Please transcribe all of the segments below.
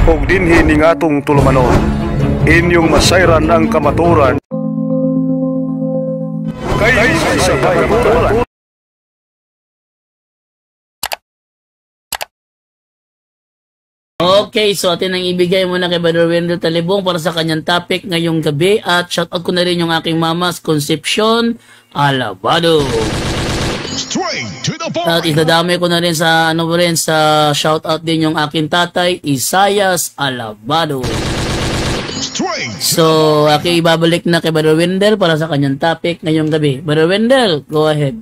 ug dinhi ning atong tulumanon. Inyong masayran ang kamaturan kay sa kamaturan. Okay, so atin ang ibigay muna kay Brother Wendell Talibong para sa kanyang topic ngayong gabi at shoutout ko na rin yung aking mama, Concepcion Alabado. At idadami ko na rin sa sa shoutout din yung aking tatay, Isayas Alabado. So, aking ibabalik na kay Brother Wendell para sa kanyang topic ngayong gabi. Brother Wendell, go ahead.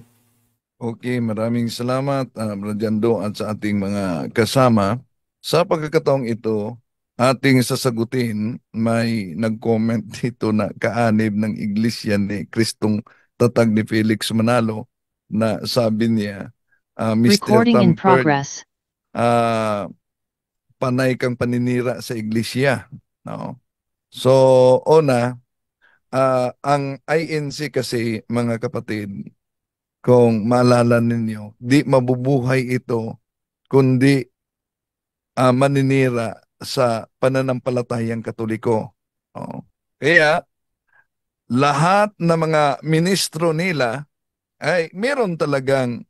Okay, maraming salamat Brother Jando at sa ating mga kasama. Sa pagkakataong ito, ating sasagutin, may nag-comment dito na kaanib ng iglesia ni Kristong Tatag ni Felix Manalo na sabi niya, Mr. Recording in Tamperd, progress. panay kang paninira sa iglesia. No? So, ang INC kasi, mga kapatid, kung maalala ninyo, di mabubuhay ito kundi maninira sa pananampalatayang Katoliko. Kaya, lahat ng mga ministro nila ay meron talagang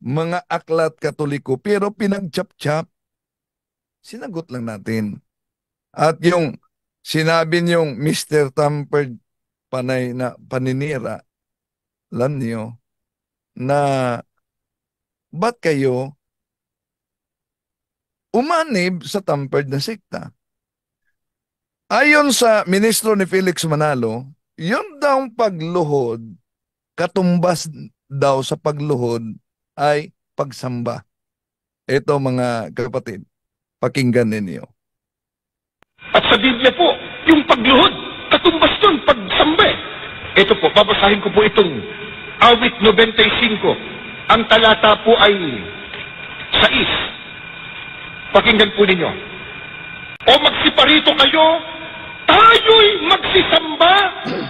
mga aklat Katoliko pero pinagchap-chap. Sinagot lang natin. At yung sinabi niyong Mr. Tamperd panay na paninira, alam niyo, na ba't kayo umanib sa Tamperd na sekta? Ayon sa ministro ni Felix Manalo, yun daw pagluhod, katumbas daw sa pagluhod ay pagsamba. Ito mga kapatid, pakinggan ninyo. At sa Biblia po, yung pagluhod, katumbas doon, pagsamba. Ito po, babasahin ko po itong Awit 95. Ang talata po ay 6. Pakinggan po ninyo. O magsiparito kayo, tayo'y magsisamba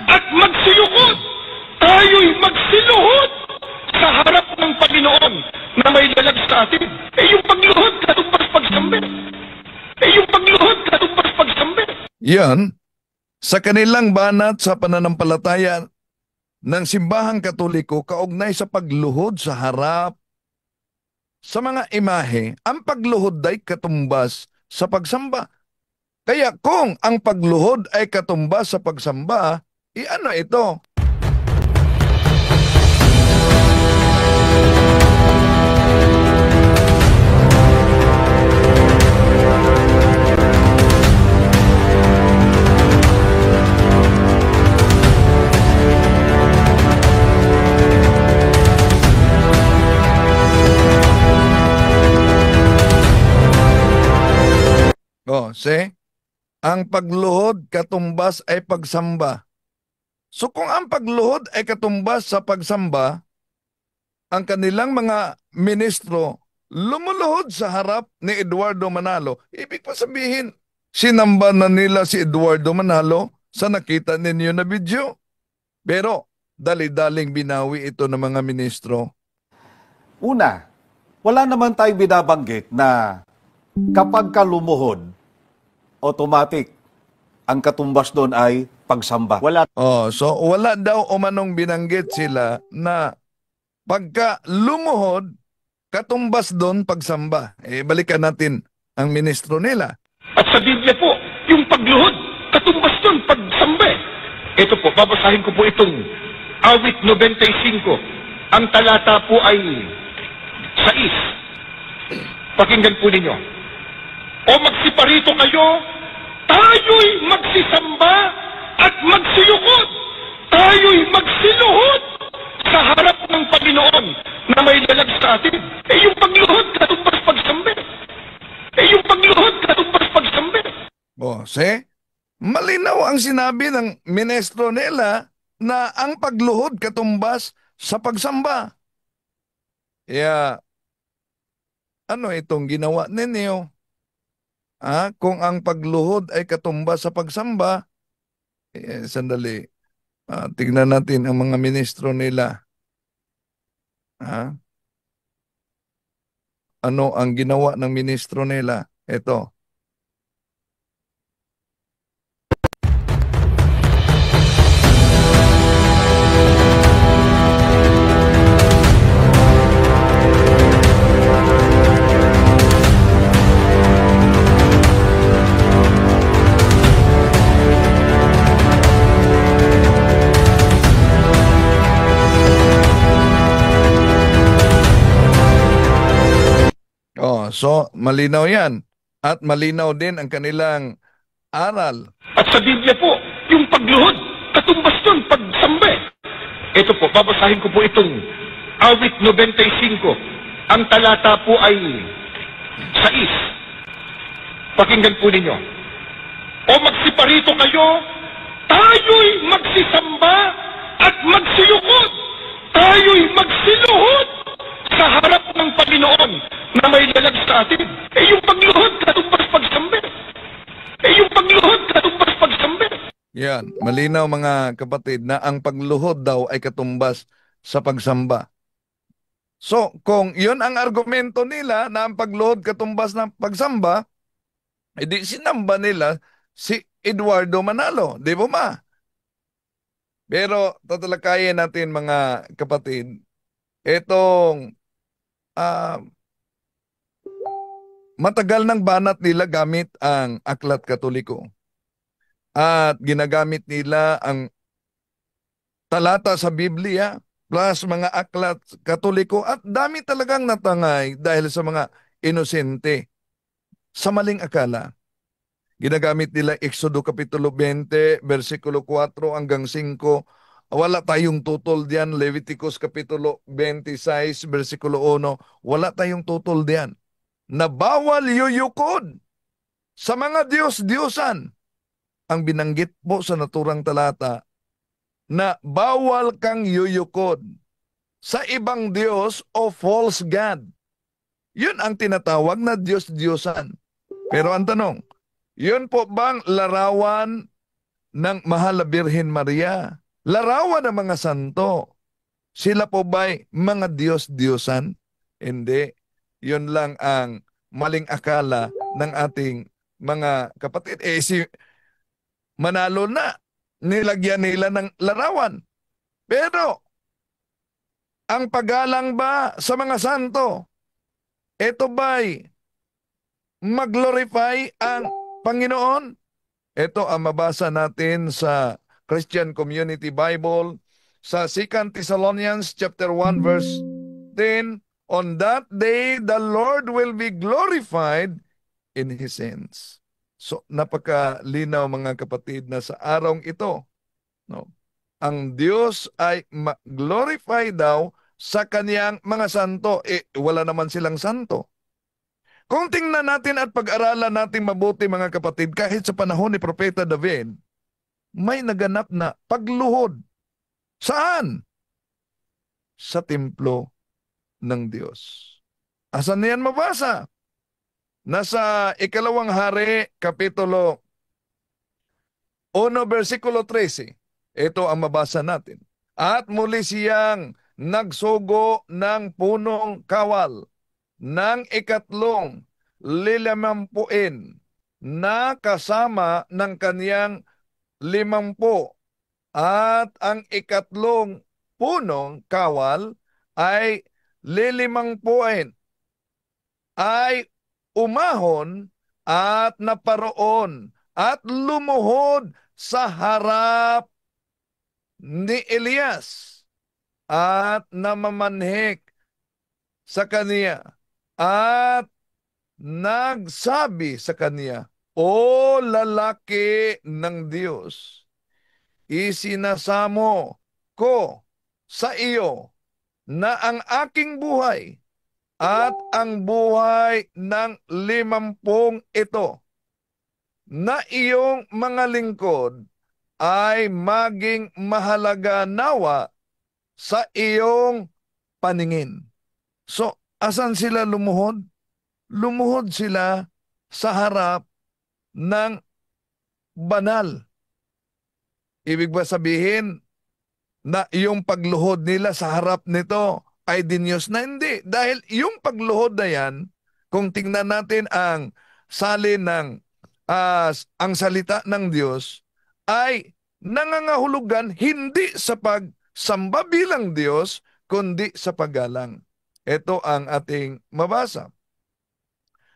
at magsiyukod. Tayo'y magsiluhod sa harap ng Panginoon na may lalag sa atin. Yung pagluhod, katumbas pagsamba. Yung pagluhod, katumbas pagsamba. Yan, sa kanilang banat sa pananampalataya ng simbahang Katoliko kaugnay sa pagluhod sa harap sa mga imahe, ang pagluhod ay katumbas sa pagsamba. Kaya kung ang pagluhod ay katumbas sa pagsamba, ano ito? See? Ang pagluhod katumbas ay pagsamba. So kung ang pagluhod ay katumbas sa pagsamba, ang kanilang mga ministro lumuluhod sa harap ni Eduardo Manalo. Ibig pa sabihin, sinamba na nila si Eduardo Manalo sa nakita ninyo na video. Pero dali-daling binawi ito ng mga ministro. Una, wala naman tayong binabanggit na kapag ka lumuhod, automatic, ang katumbas doon ay pagsamba. Wala. So wala daw umanong binanggit sila na pagka lumuhod, katumbas doon pagsamba. Balikan natin ang ministro nila. At sa Biblia po, yung pagluhod, katumbas doon pagsamba. Ito po, babasahin ko po itong Awit 95. Ang talata po ay 6. Pakinggan po ninyo. O magsiparito kayo, tayo'y magsisamba at magsiyukod. Tayo'y magsiluhod sa harap ng Panginoon na may lalag sa atin. Yung pagluhod, katumbas pagsamba. Yung pagluhod, katumbas pagsamba. See? Malinaw ang sinabi ng ministro nila na ang pagluhod katumbas sa pagsamba. Kaya, ano itong ginawa ninyo? Kung ang pagluhod ay katumbas sa pagsamba, sandali, tignan natin ang mga ministro nila. Ano ang ginawa ng ministro nila? Ito. So, malinaw yan. At malinaw din ang kanilang aral. At sa Biblia po, yung pagluhod, katumbas nun, pagsamba. Ito po, babasahin ko po itong awit 95. Ang talata po ay 6. Pakinggan po ninyo. O magsiparito kayo, tayo'y magsisamba at magsilukod. Tayo'y magsiluhod sa harap ng Panginoon na may lalag sa atin. Yung pagluhod, katumbas pagsamba. Yung pagluhod, katumbas pagsamba. Yan, malinaw mga kapatid na ang pagluhod daw ay katumbas sa pagsamba. So, kung yun ang argumento nila na ang pagluhod katumbas ng pagsamba, edi sinamba nila si Eduardo Manalo, di ba ma? Pero tatalakayin natin mga kapatid, itong matagal ng banat nila gamit ang Aklat Katoliko. At ginagamit nila ang talata sa Biblia plus mga aklat Katoliko at dami talagang natangay dahil sa mga inosente sa maling akala. Ginagamit nila Exodo Kapitulo 20, versikulo 4 hanggang 5. Wala tayong tutol diyan. Leviticus Kapitulo 26, versikulo 1. Wala tayong tutol diyan. Na bawal yuyukod sa mga Diyos-Diyosan. Ang binanggit po sa naturang talata na bawal kang yuyukod sa ibang Diyos o false God. Yun ang tinatawag na Diyos-Diyosan. Pero ang tanong, yun po bang larawan ng Mahal na Birhen Maria? Larawan ng mga santo? Sila po ba'y mga Diyos-Diyosan? Hindi. Yun lang ang maling akala ng ating mga kapatid. Si Manalo na, nilagyan nila ng larawan. Pero, ang paggalang ba sa mga santo, ito ba'y mag-glorify ang Panginoon? Ito ang mabasa natin sa Christian Community Bible, sa 2 Thessalonians chapter 1 verse 10, on that day the Lord will be glorified in His saints. So, napakalinaw mga kapatid na sa araw ito, no, ang Diyos ay glorify daw sa kaniyang mga santo. Wala naman silang santo. Kung tingnan natin at pag-aralan natin mabuti mga kapatid, kahit sa panahon ni Propeta David, may naganap na pagluhod. Saan? Sa templo ng Diyos. Asan niyan mabasa? Nasa Ikalawang Hari, Kapitulo 1, versikulo 13. Ito ang mabasa natin. At muli siyang nagsugo ng punong kawal ng 3 na kasama ng kaniyang 50. At ang 3 punong kawal ay 50 ay umahon at naparoon at lumuhod sa harap ni Elias at namamanhik sa kaniya at nagsabi sa kaniya, O lalaki ng Diyos, isinasamo ko sa iyo na ang aking buhay at ang buhay ng 50 ito na iyong mga lingkod ay maging mahalaga nawa sa iyong paningin. So, asan sila lumuhod? Lumuhod sila sa harap ng banal. Ibig ba sabihin na yung pagluhod nila sa harap nito ay dinyos na? Hindi. Dahil yung pagluhod na yan, kung tingnan natin ang salin ng ang salita ng Diyos, ay nangangahulugan hindi sa pagsamba bilang Diyos, kundi sa paggalang. Ito ang ating mabasa.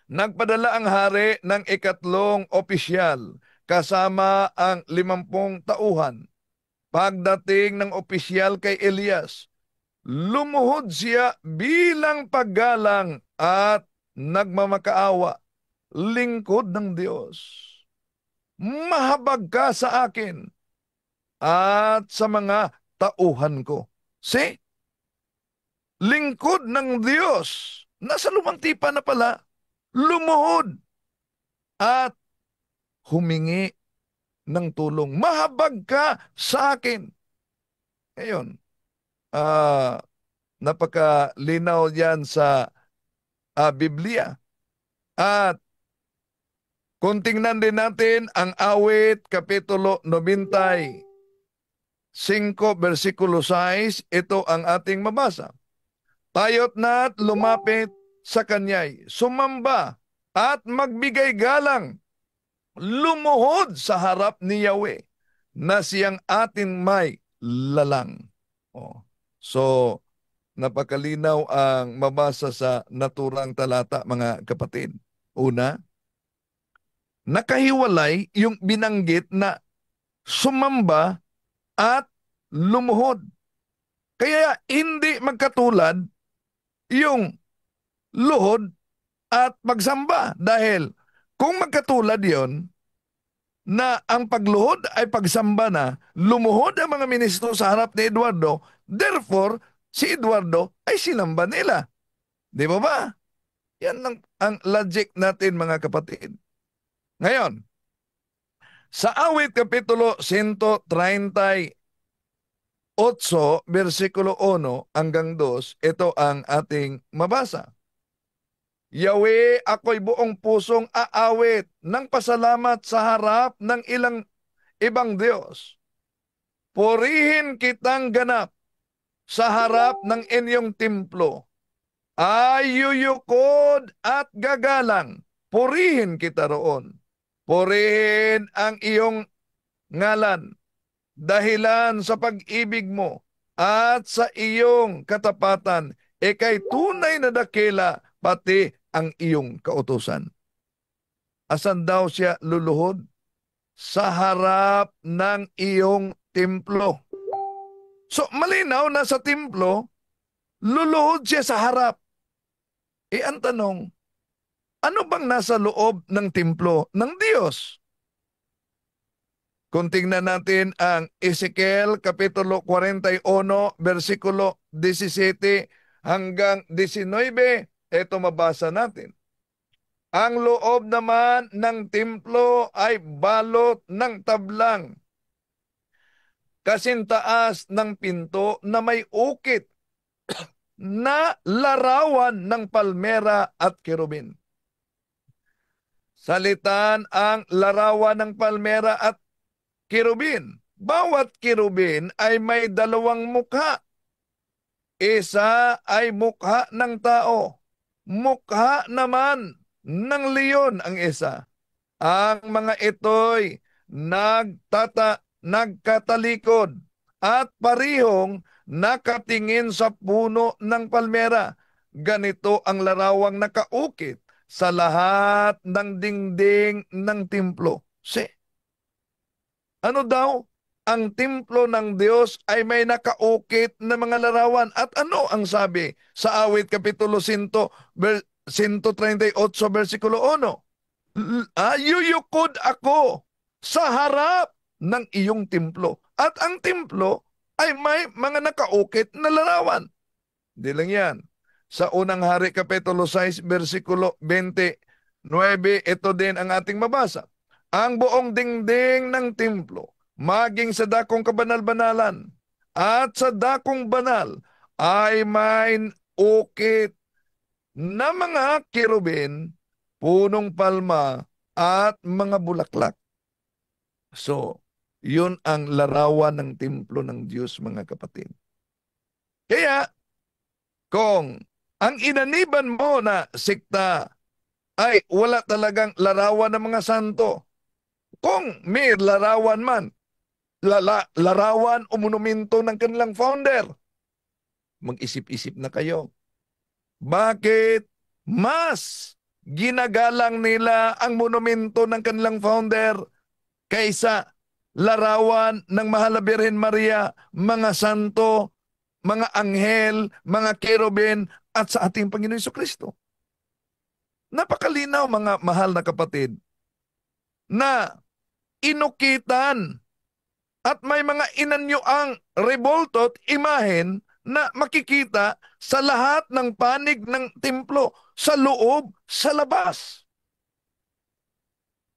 Nagpadala ang hari ng 3 opisyal kasama ang 50 tauhan. Pagdating ng opisyal kay Elias, lumuhod siya bilang paggalang at nagmamakaawa, lingkod ng Diyos. Mahabag ka sa akin at sa mga tauhan ko. See? Lingkod ng Diyos. Nasa lumang tipa na pala, lumuhod at humingi ng tulong. Mahabag ka sa akin. Ngayon, napakalinaw yan sa Biblia. At kung tingnan din natin ang awit, Kapitulo 95, versikulo 6, ito ang ating mabasa. Tayo't na't lumapit sa kanya'y sumamba at magbigay galang, lumuhod sa harap ni Yahweh na siyang ating may lalang. So, napakalinaw ang mabasa sa naturang talata, mga kapatid. Una, nakahiwalay yung binanggit na sumamba at lumuhod. Kaya hindi magkatulad yung luhod at pagsamba. Dahil kung magkatulad yon na ang pagluhod ay pagsamba na, lumuhod ang mga ministro sa harap ni Eduardo, therefore, si Eduardo ay sinamba nila. Di ba ba? Yan lang ang logic natin, mga kapatid. Ngayon, sa awit Kapitulo 138, versikulo 1 hanggang 2, ito ang ating mabasa. Yahweh, ako'y buong pusong aawit ng pasalamat sa harap ng ibang Diyos. Purihin kitang ganap sa harap ng inyong templo. Ayuyukod at gagalang, purihin kita roon. Purihin ang iyong ngalan, dahilan sa pag-ibig mo at sa iyong katapatan, ikay tunay na dakila pati ang iyong kautusan. Asan daw siya luluhod? Sa harap ng iyong templo. So malinaw na sa templo, luluhod siya sa harap. Ang tanong, ano bang nasa loob ng templo ng Diyos? Kung tingnan natin ang Ezekiel Kapitulo 41, versikulo 17 hanggang 19, ito mabasa natin. Ang loob naman ng templo ay balot ng tablang, kasintaas ng pinto na may ukit na larawan ng palmera at kerubin. Salitan ang larawan ng palmera at kerubin. Bawat kerubin ay may dalawang mukha. Isa ay mukha ng tao. Mukha naman ng leon ang isa. Ang mga ito'y nagkatalikod at parihong nakatingin sa puno ng palmera. Ganito ang larawang nakaukit sa lahat ng dingding ng templo. Ano daw? Ang templo ng Diyos ay may nakaukit na mga larawan. At ano ang sabi sa awit Kapitulo 138, versikulo 1? Yuyukod ako sa harap ng iyong templo. At ang templo ay may mga nakaukit na larawan. Hindi lang yan. Sa unang hari Kapitulo 6, versikulo 29, ito din ang ating mabasa. Ang buong dingding ng templo, maging sa dakong kabanal-banalan at sa dakong banal, ay may ukit na mga kerubin, punong palma at mga bulaklak. So, yun ang larawan ng templo ng Diyos, mga kapatid. Kaya, kung ang inaniban mo na sikta ay wala talagang larawan ng mga santo, kung may larawan man, larawan o monumento ng kanilang founder, mag-isip-isip na kayo. Bakit mas ginagalang nila ang monumento ng kanilang founder kaysa larawan ng Mahal na Birhen Maria, mga santo, mga anghel, mga kerubin, at sa ating Panginoon Jesucristo? Napakalinaw mga mahal na kapatid na inukitan at may mga inanyuang rebulto at imahen na makikita sa lahat ng panig ng templo, sa loob, sa labas.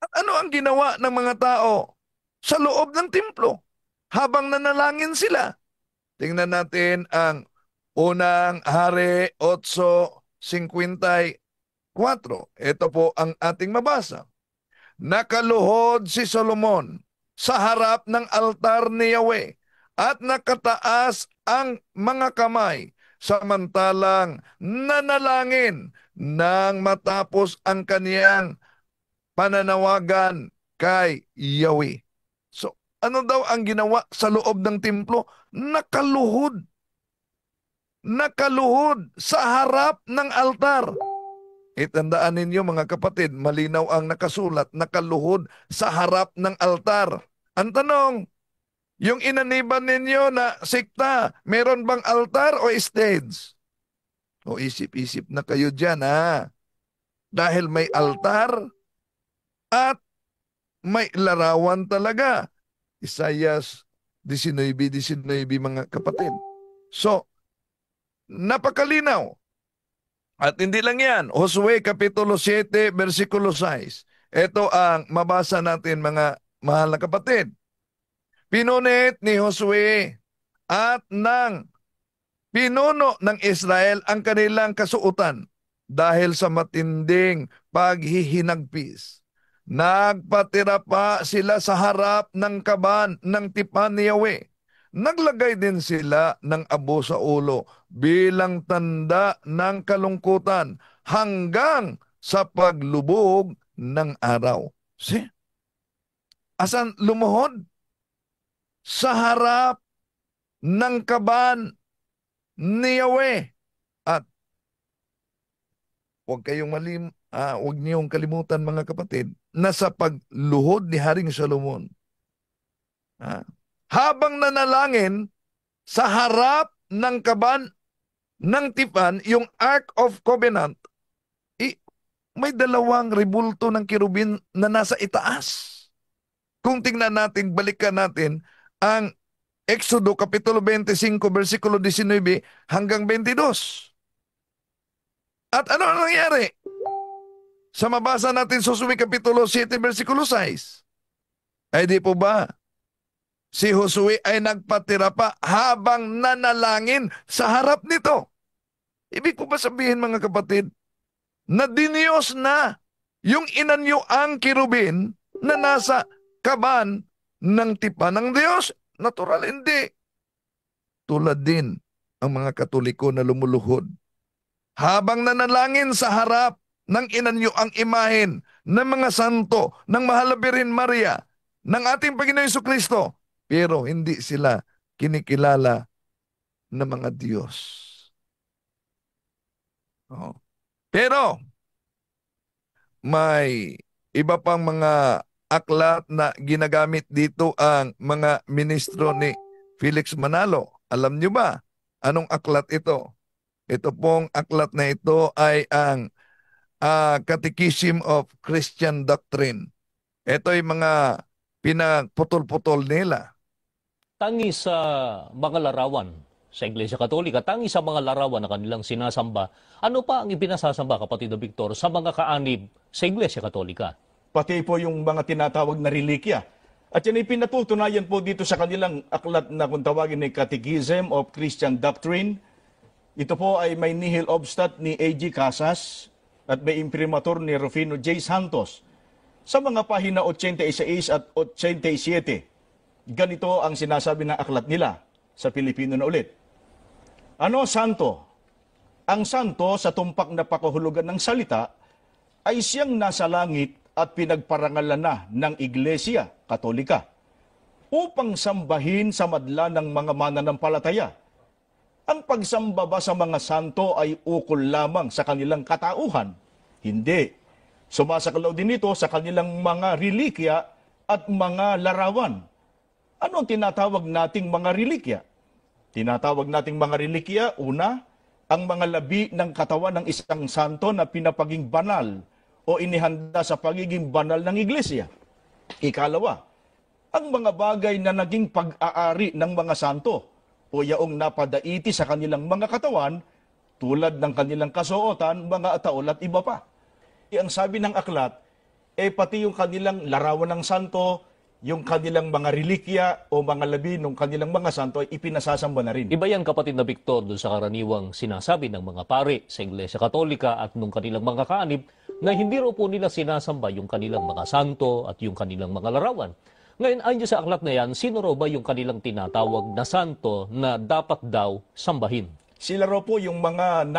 At ano ang ginawa ng mga tao sa loob ng templo habang nanalangin sila? Tingnan natin ang unang Hari 8:54. Ito po ang ating mabasa. Nakaluhod si Solomon sa harap ng altar ni Yahweh at nakataas ang mga kamay samantalang nanalangin nang matapos ang kaniyang pananawagan kay Yahweh. So, ano daw ang ginawa sa loob ng templo? Nakaluhod. Nakaluhod sa harap ng altar. Itandaan ninyo mga kapatid, malinaw ang nakasulat, nakaluhod sa harap ng altar. Ang tanong, yung inaniban ninyo na sikta, meron bang altar o stage? O isip-isip na kayo dyan ha. Dahil may altar at may larawan talaga. Isaias 19:19 mga kapatid. So, napakalinaw. At hindi lang yan, Josue Kapitulo 7, versikulo 6. Ito ang mabasa natin mga mahal na kapatid. Pinunit ni Josue at ng pinuno ng Israel ang kanilang kasuotan dahil sa matinding paghihinagpis. Nagpatira pa sila sa harap ng kaban ng tipan ni Yahweh. Naglagay din sila ng abo sa ulo bilang tanda ng kalungkutan hanggang sa paglubog ng araw. See? Asan lumuhod? Sa harap ng kaban ni Yahweh. At huwag niyong kalimutan mga kapatid na sa pagluhod ni Haring Solomon, habang nanalangin sa harap ng kaban ng tipan, yung Ark of Covenant, may dalawang rebulto ng kirubin na nasa itaas. Kung tingnan natin, balikan natin ang Exodo Kapitulo 25, versikulo 19 hanggang 22. At ano ang nangyari? Sa mabasa natin sa Josue Kapitulo 7, versikulo 6, ay di po ba si Josue ay nagpatira pa habang nanalangin sa harap nito? Ibig po ba sabihin mga kapatid, na diniyos na yung inanyuang kirubin na nasa kaban ng tipan ng Diyos? Natural, hindi. Tulad din ang mga Katoliko na lumuluhod. Habang nanalangin sa harap ng inanyuang imahen ng mga santo, ng Mahal na Birhen Maria, ng ating Panginoon Jesucristo, pero hindi sila kinikilala na mga Diyos. Oh. Pero may iba pang mga aklat na ginagamit dito ang mga ministro ni Felix Manalo. Alam niyo ba anong aklat ito? Ito pong aklat na ito ay ang Catechism of Christian Doctrine. Ito ay mga pinagputol-putol nila. Tangi sa mga larawan sa Iglesia Katolika, tangi sa mga larawan na kanilang sinasamba, ano pa ang ipinasasamba, kapatid na Victor, sa mga kaanib sa Iglesia Katolika? Pati po yung mga tinatawag na relikya. At yan ay pinatutunayan po dito sa kanilang aklat na kung tawagin ni Catechism of Christian Doctrine. Ito po ay may nihil obstat ni A.G. Casas at may imprimatur ni Rufino J. Santos. Sa mga pahina 86 at 87, ganito ang sinasabi ng aklat nila sa Pilipino na ulit. Ano santo? Ang santo sa tumpak na pakahulugan ng salita ay siyang nasa langit at pinagparangalan na ng Iglesia Katolika upang sambahin sa madla ng mga mananampalataya. Ang pagsamba ba sa mga santo ay ukol lamang sa kanilang katauhan? Hindi. Sumasakalaw din ito sa kanilang mga relikya at mga larawan. Ano ang tinatawag nating mga relikya? Tinatawag nating mga relikya, una, ang mga labi ng katawan ng isang santo na pinapaging banal o inihanda sa pagiging banal ng iglesia. Ikalawa, ang mga bagay na naging pag-aari ng mga santo o yaong napadaiti sa kanilang mga katawan tulad ng kanilang kasuotan, mga ataol at iba pa. Ang sabi ng aklat, pati yung kanilang larawan ng santo, yung kanilang mga relikya o mga labi ng kanilang mga santo ay ipinasasamba na rin. Iba yan, kapatid na Victor, doon sa karaniwang sinasabi ng mga pari sa Iglesia Katolika at nung kanilang mga kaanib na hindi raw po nila sinasamba yung kanilang mga santo at yung kanilang mga larawan. Ngayon, ayon sa aklat na yan, sino raw ba yung kanilang tinatawag na santo na dapat daw sambahin? Sila raw po yung mga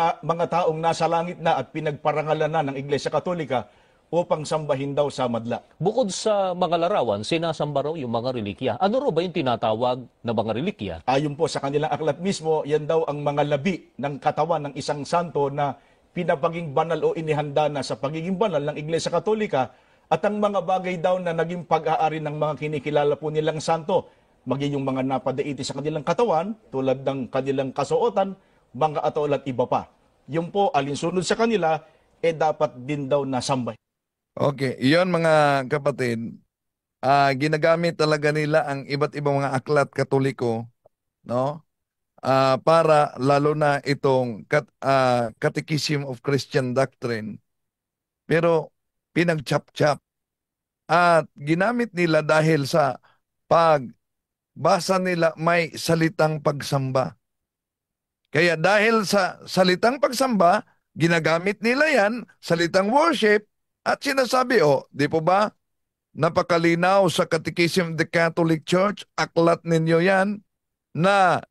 taong nasa langit na at pinagparangalan na ng Iglesia Katolika upang sambahin daw sa madla. Bukod sa mga larawan, sinasamba raw yung mga relikya. Ano raw ba yung tinatawag na mga relikya? Ayon po sa kanilang aklat mismo, yan daw ang mga labi ng katawan ng isang santo na pinapaging banal o inihanda na sa pagiging banal ng Iglesia Katolika at ang mga bagay daw na naging pag-aari ng mga kinikilala po nilang santo, maging yung mga napadaiti sa kanilang katawan, tulad ng kanilang kasuotan, mga ataol at iba pa. Yung po, alinsunod sa kanila, dapat din daw nasambay. Okay, iyon mga kapatid, ginagamit talaga nila ang iba't ibang mga aklat Katoliko, no? Para lalo na itong Catechism of Christian Doctrine. Pero pinagchap-chap at ginamit nila dahil sa pagbasa nila may salitang pagsamba. Kaya dahil sa salitang pagsamba, ginagamit nila yan, salitang worship, at sinasabi, di po ba, napakalinaw sa Catechism of the Catholic Church, aklat ninyo yan, na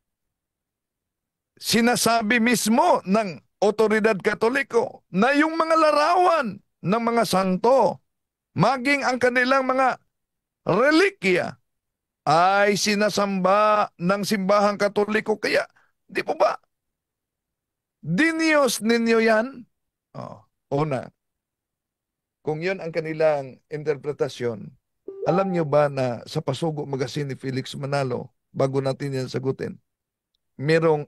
sinasabi mismo ng otoridad Katoliko na yung mga larawan ng mga santo, maging ang kanilang mga relikya, ay sinasamba ng simbahang Katoliko. Kaya, di po ba, diniyos ninyo yan? Una, kung yun ang kanilang interpretasyon, alam nyo ba na sa Pasugo Magazine ni Felix Manalo, bago natin yan sagutin, merong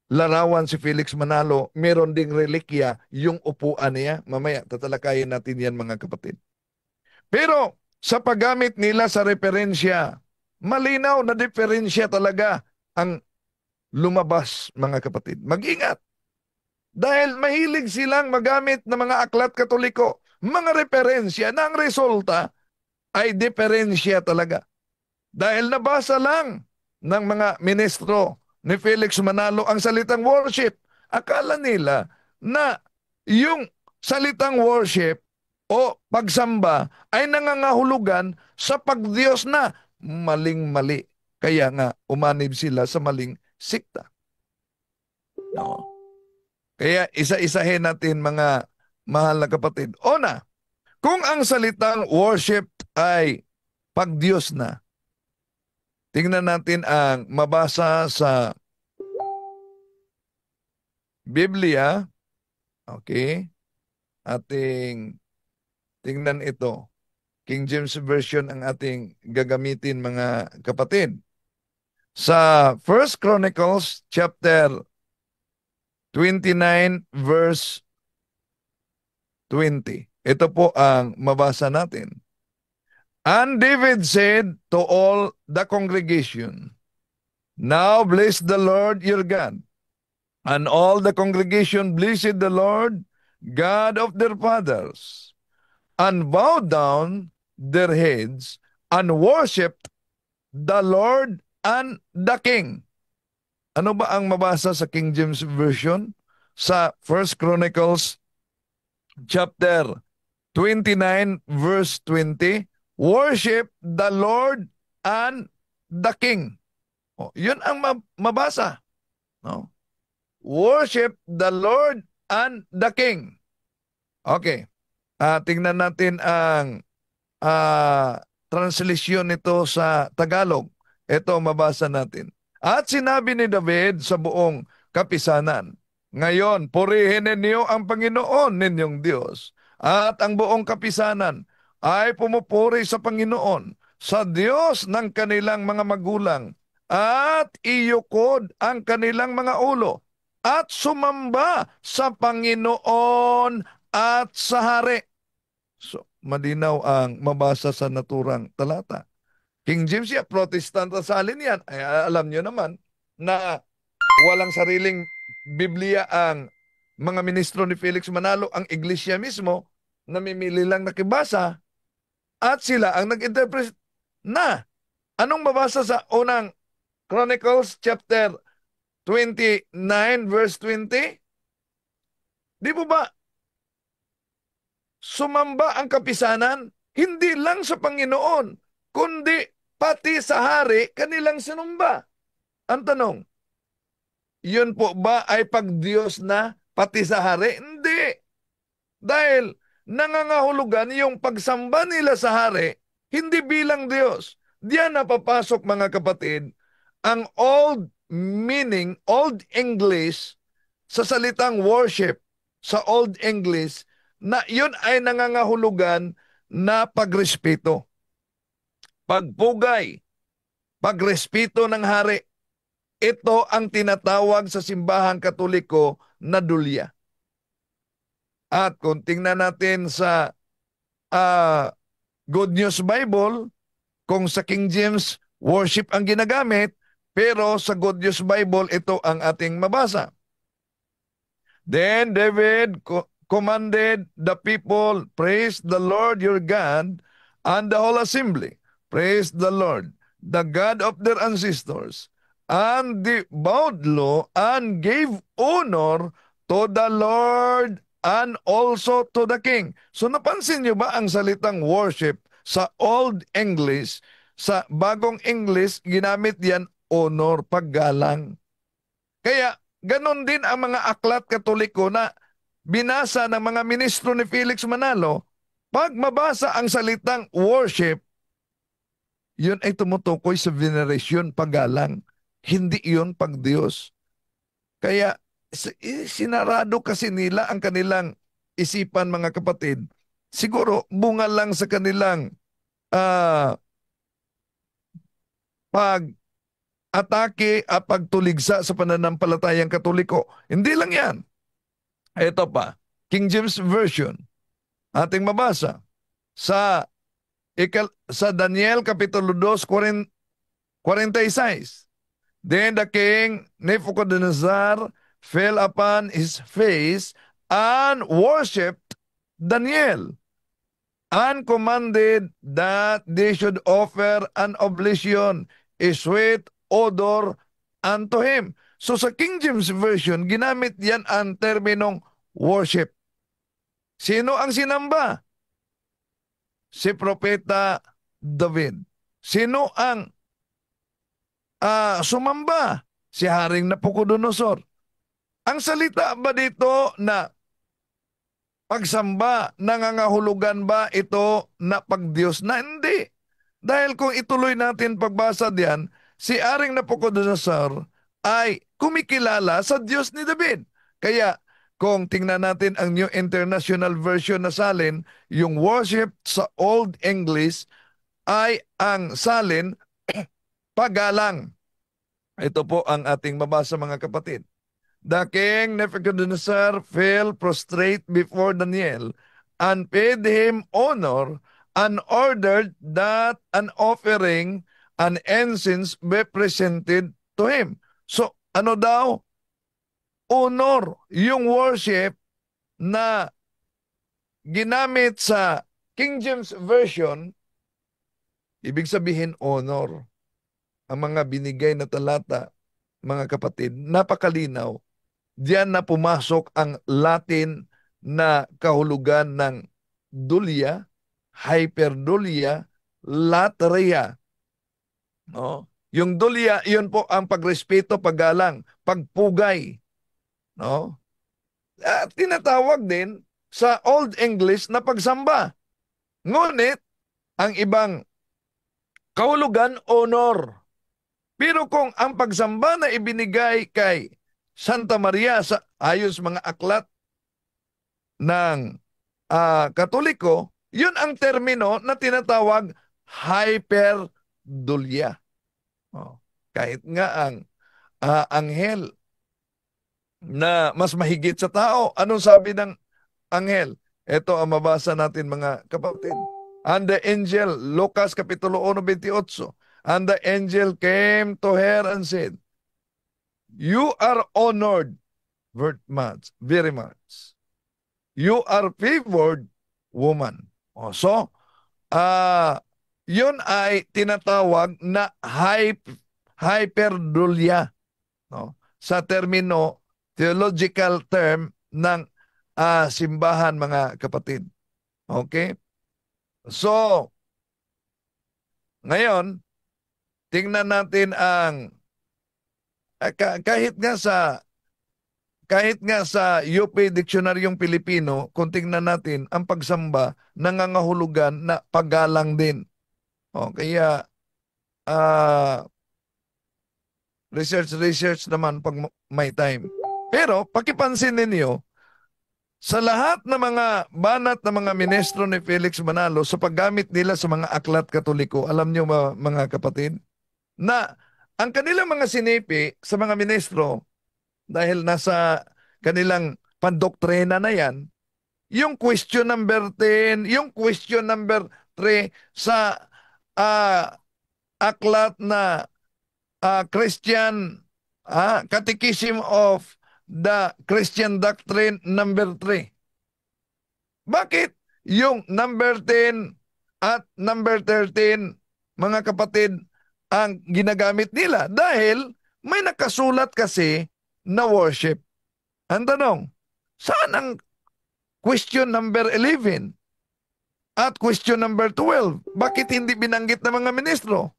larawan si Felix Manalo, meron ding relikya yung upuan niya. Mamaya, tatalakayin natin yan mga kapatid. Pero sa paggamit nila sa referensya, malinaw na diferensya talaga ang lumabas mga kapatid. Mag-ingat. Dahil mahilig silang magamit ng mga aklat Katoliko, mga referensya na ang resulta ay diferensya talaga. Dahil nabasa lang ng mga ministro ni Felix Manalo ang salitang worship, akala nila na yung salitang worship o pagsamba ay nangangahulugan sa pagdiyos na. Maling-mali. Kaya nga umanib sila sa maling sikta. No. Kaya isa-isahin natin mga mahal na kapatid. Una, kung ang salitang worship ay pagdiyos na, tingnan natin ang mabasa sa Biblia. Okay? Ating tingnan ito. King James Version ang ating gagamitin mga kapatid. Sa 1 Chronicles chapter 29 verse 20. Ito po ang mabasa natin. And David said to all the congregation, Now bless the Lord your God. And all the congregation blessed the Lord, God of their fathers, and bowed down their heads and worshipped the Lord and the King. Ano ba ang mabasa sa King James Version? Sa 1 Chronicles chapter 29 verse 20, worship the Lord and the King. Yun ang mabasa. No? Worship the Lord and the King. Okay. Tingnan natin ang translation nito sa Tagalog. Ito mabasa natin. At sinabi ni David sa buong kapisanan, Ngayon, purihin ninyo ang Panginoon ninyong Diyos, at ang buong kapisanan ay pumupuri sa Panginoon, sa Diyos ng kanilang mga magulang, at iyukod ang kanilang mga ulo, at sumamba sa Panginoon at sa hari. So, malinaw ang mabasa sa naturang talata. King James yan, Protestant salin yan. Ay, alam nyo naman na walang sariling Biblia ang mga ministro ni Felix Manalo, ang iglesia mismo, namimili lang nakibasa at sila ang nag-interpret na. Anong mabasa sa unang Chronicles chapter 29 verse 20? Di po ba sumamba ang kapisanan hindi lang sa Panginoon, kundi pati sa hari kanilang sinumba? Ang tanong, yun po ba ay pagdiyos na pati sa hari? Hindi. Dahil nangangahulugan yung pagsamba nila sa hari, hindi bilang Diyos. Diyan napapasok mga kapatid, ang old meaning, old English, sa salitang worship, sa old English, na yun ay nangangahulugan na pagrespeto, pagpugay, pagrespeto ng hari. Ito ang tinatawag sa simbahang Katoliko na dulya. At kung tingnan natin sa Good News Bible, kung sa King James, worship ang ginagamit, pero sa Good News Bible, ito ang ating mabasa. Then David commanded the people, praise the Lord your God, and the whole assembly. Praise the Lord, the God of their ancestors, and they bowed low and gave honor to the Lord and also to the King. So napansin niyo ba ang salitang worship sa Old English, sa Bagong English, ginamit yan honor, paggalang. Kaya ganon din ang mga aklat Katoliko na binasa ng mga ministro ni Felix Manalo. Pag mabasa ang salitang worship, yun ay tumutukoy sa veneration, paggalang. Hindi yun pagdiyos. Kaya sinarado kasi nila ang kanilang isipan, mga kapatid. Siguro bunga lang sa kanilang pag-atake at pagtuligsa sa pananampalatayang Katoliko. Hindi lang yan. Ito pa, King James Version. Ating mabasa sa Daniel Kapitulo 2, 46. Then the king Nebuchadnezzar fell upon his face and worshipped Daniel and commanded that they should offer an oblation, a sweet odor unto him. So sa King James Version, ginamit yan ang terminong worship. Sino ang sinamba? Si Propeta David. Sino ang sumamba? Si Haring Nabucodonosor. Ang salita ba dito na pagsamba, nangangahulugan ba ito na pagdiyos na? Hindi. Dahil kung ituloy natin pagbasa diyan, si Haring Nabucodonosor ay kumikilala sa Diyos ni David. Kaya kung tingnan natin ang New International Version na salin, yung worship sa Old English ay ang salin paggalang. Ito po ang ating mabasa, mga kapatid. The king Nebuchadnezzar fell prostrate before Daniel and paid him honor and ordered that an offering and incense be presented to him. So, ano daw? Honor, yung worship na ginamit sa King James Version, ibig sabihin honor. Ang mga binigay na talata, mga kapatid, napakalinaw. Diyan na pumasok ang Latin na kahulugan ng dulya, hyperdulya, latria. No? Yung dulya, yun po ang pagrespeto, paggalang, pagpugay. No? At tinatawag din sa Old English na pagsamba. Ngunit, ang ibang kahulugan, honor. Pero kung ang pagsamba na ibinigay kay Santa Maria sa ayos mga aklat ng Katoliko, yun ang termino na tinatawag hyperdulya. Kahit nga ang anghel na mas mahigit sa tao. Anong sabi ng anghel? Ito ang mabasa natin mga kapatid. And the angel, Lucas Kapitulo 1:28, and the angel came to her and said, "You are honored very much, very much. You are favored, woman." So, yun ay tinatawag na hyperdulia, no? Sa termino, theological term ng simbahan, mga kapatid. Okay? So, ngayon, tingnan natin ang kahit nga sa UP Diksionaryong Pilipino, kung tingnan natin ang pagsamba, nangangahulugan na paggalang din. Kaya research naman pag may time. Pero pakipansin ninyo, sa lahat ng mga banat na mga ministro ni Felix Manalo sa paggamit nila sa mga aklat Katoliko, alam nyo mga kapatid, na ang kanilang mga sinipi sa mga ministro, dahil nasa kanilang pandoktrina na yan, yung question number 10, yung question number 3 sa aklat na Christian Catechism of the Christian Doctrine number 3. Bakit yung number 10 at number 13, mga kapatid, ang ginagamit nila? Dahil may nakasulat kasi na worship. Ang tanong, saan ang question number 11 at question number 12? Bakit hindi binanggit ng mga ministro?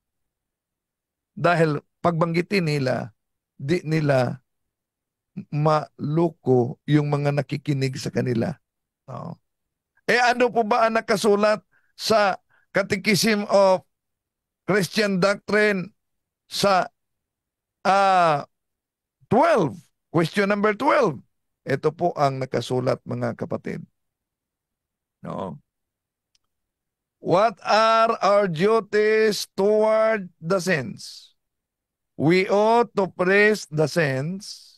Dahil pagbanggitin nila, di nila maluko yung mga nakikinig sa kanila. Ano po ba ang nakasulat sa Catechism of Christian Doctrine sa 12? Question number 12. Ito po ang nakasulat, mga kapatid. What are our duties toward the saints? We ought to praise the saints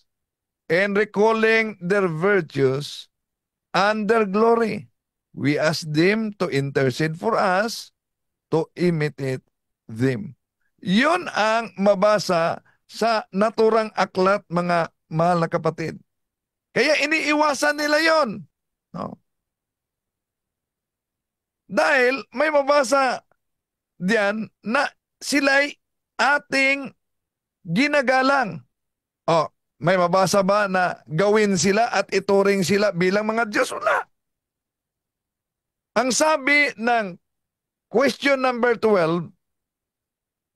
and recalling their virtues and their glory. We ask them to intercede for us to imitate them. Yun ang mabasa sa naturang aklat, mga mahal na kapatid. Kaya iniiwasan nila yon. Dahil may mabasa diyan na sila'y ating ginagalang. May mabasa ba na gawin sila at ituring sila bilang mga Diyos? Wala. Ang sabi ng question number 12,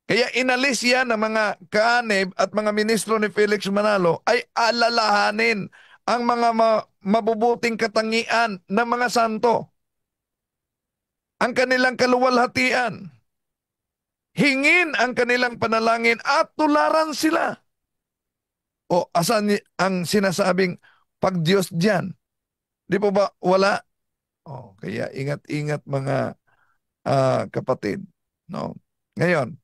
kaya inalis yan ng mga kaanib at mga ministro ni Felix Manalo, ay alalahanin ang mga mabubuting katangian ng mga santo, ang kanilang kaluwalhatian, hingin ang kanilang panalangin at tularan sila. Asan ang sinasabing pag-Diyos dyan? Di po ba wala? Kaya ingat-ingat, mga kapatid. Ngayon,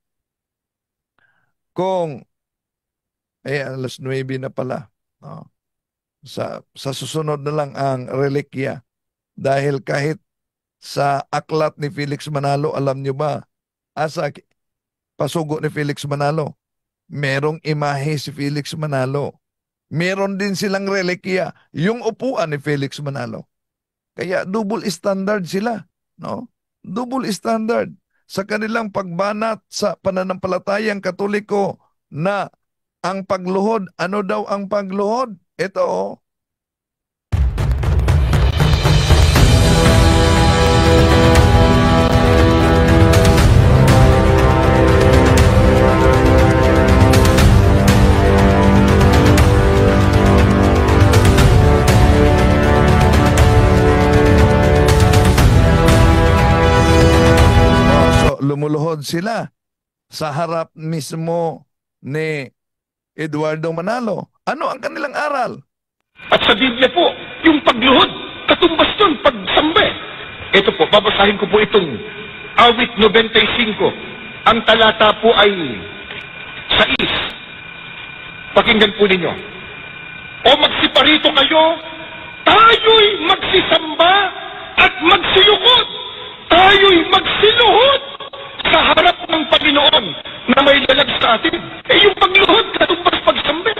kung alas 9 na pala, sa susunod na lang ang relikya. Dahil kahit sa aklat ni Felix Manalo, alam nyo ba, sa pasugo ni Felix Manalo, merong imahe si Felix Manalo. Meron din silang relikya, yung upuan ni Felix Manalo. Kaya double standard sila. Double standard sa kanilang pagbanat sa pananampalatayang Katoliko na ang pagluhod. Ano daw ang pagluhod? Ito, lumuluhod sila sa harap mismo ni Eduardo Manalo. Ano ang kanilang aral? At sa Biblia po, yung pagluhod, katumbas yun, pagsambe. Ito po, babasahin ko po itong awit 95. Ang talata po ay 6. Pakinggan po ninyo. o magsiparito kayo, tayo'y magsisamba at magsilukod. Tayo'y magsiluhod sa harap ng Panginoon na may lalag sa atin. Yung pagluhod katumbas pagsambi.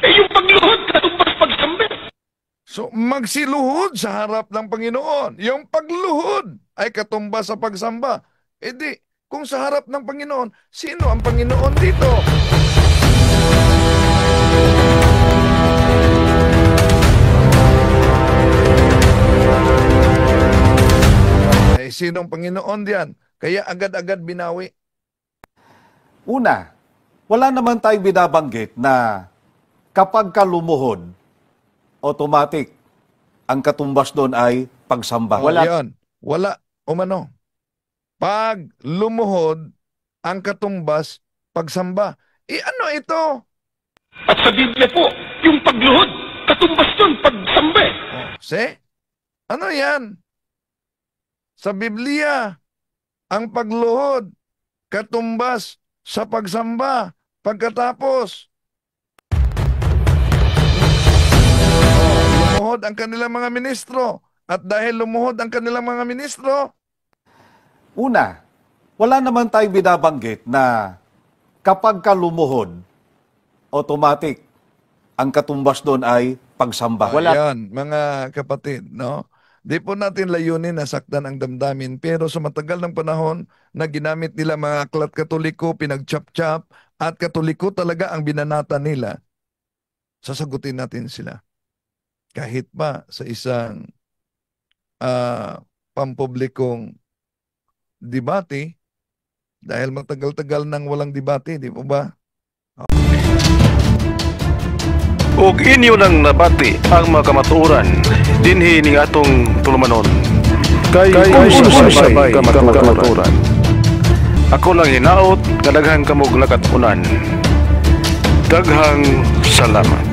Yung pagluhod katumbas pagsambi. So, magsiluhod sa harap ng Panginoon. Yung pagluhod ay katumbas sa pagsamba. E di, kung sa harap ng Panginoon, sino ang Panginoon dito? Ay, sinong Panginoon diyan? Kaya agad-agad binawi. Una, wala naman tayo binabanggit na kapag ka lumuhod, automatic, ang katumbas doon ay pagsamba. Wala. Yun. Wala. Umano. Pag lumuhod, ang katumbas, pagsamba. Ano ito? At sa Biblia po, yung pagluhod, katumbas doon, pagsambi. Ano yan? Sa Biblia, ang pagluhod, katumbas sa pagsamba. Pagkatapos, lumuhod ang kanilang mga ministro. At dahil lumuhod ang kanilang mga ministro, Una, wala naman tayo binabanggit na kapag ka lumuhod, automatic, ang katumbas doon ay pagsamba. Yan, mga kapatid, no? Di po natin layunin na saktan ang damdamin, pero sa matagal ng panahon na ginamit nila mga aklat Katoliko, pinag-chap-chap, at Katoliko talaga ang binanata nila, sasagutin natin sila. Kahit pa sa isang pampublikong debate, dahil matagal-tagal nang walang debate, di po ba? Ug inyo nang nabati ang mga kamatuoran dinhi ning atong tulumanon. Kay usay-sabay kamatuoran. Ako lang hinaot nga daghang kamog nakatunan. Daghang salamat.